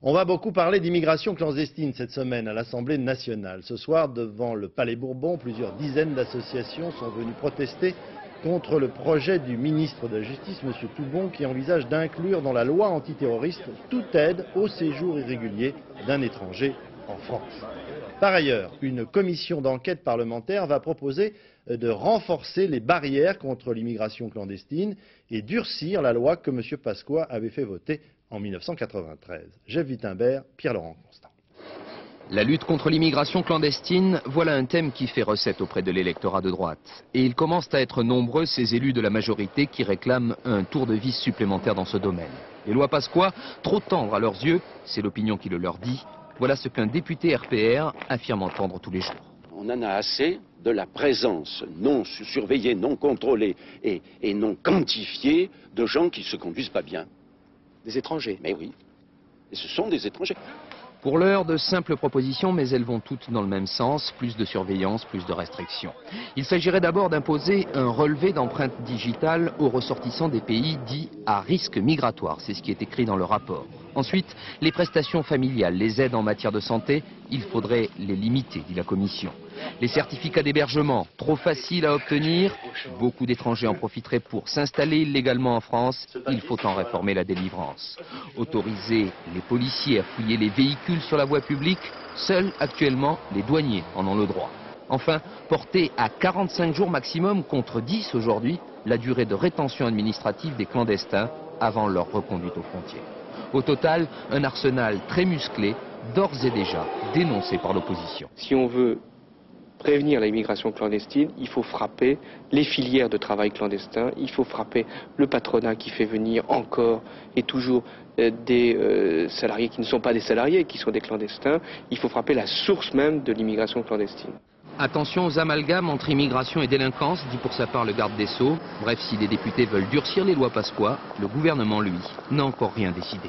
On va beaucoup parler d'immigration clandestine cette semaine à l'Assemblée nationale. Ce soir, devant le Palais Bourbon, plusieurs dizaines d'associations sont venues protester contre le projet du ministre de la Justice, M. Toubon, qui envisage d'inclure dans la loi antiterroriste toute aide au séjour irrégulier d'un étranger en France. Par ailleurs, une commission d'enquête parlementaire va proposer de renforcer les barrières contre l'immigration clandestine et durcir la loi que M. Pasqua avait fait voter en 1993. Jeff Wittenberg, Pierre-Laurent Constant. La lutte contre l'immigration clandestine, voilà un thème qui fait recette auprès de l'électorat de droite. Et ils commencent à être nombreux ces élus de la majorité qui réclament un tour de vis supplémentaire dans ce domaine. Les lois Pasqua, trop tendres à leurs yeux, c'est l'opinion qui le leur dit. Voilà ce qu'un député RPR affirme entendre tous les jours. On en a assez de la présence non surveillée, non contrôlée et non quantifiée de gens qui ne se conduisent pas bien. Des étrangers. Mais oui, et ce sont des étrangers. Pour l'heure, de simples propositions, mais elles vont toutes dans le même sens, plus de surveillance, plus de restrictions. Il s'agirait d'abord d'imposer un relevé d'empreintes digitales aux ressortissants des pays dits à risque migratoire, c'est ce qui est écrit dans le rapport. Ensuite, les prestations familiales, les aides en matière de santé, il faudrait les limiter, dit la Commission. Les certificats d'hébergement, trop faciles à obtenir, beaucoup d'étrangers en profiteraient pour s'installer illégalement en France, il faut en réformer la délivrance. Autoriser les policiers à fouiller les véhicules sur la voie publique, seuls actuellement les douaniers en ont le droit. Enfin, porter à 45 jours maximum contre 10 aujourd'hui la durée de rétention administrative des clandestins avant leur reconduite aux frontières. Au total, un arsenal très musclé, d'ores et déjà dénoncé par l'opposition. Si on veut prévenir l'immigration clandestine, il faut frapper les filières de travail clandestin, il faut frapper le patronat qui fait venir encore et toujours des salariés qui ne sont pas des salariés, qui sont des clandestins, il faut frapper la source même de l'immigration clandestine. Attention aux amalgames entre immigration et délinquance, dit pour sa part le garde des Sceaux. Bref, si les députés veulent durcir les lois Pasqua, le gouvernement, lui, n'a encore rien décidé.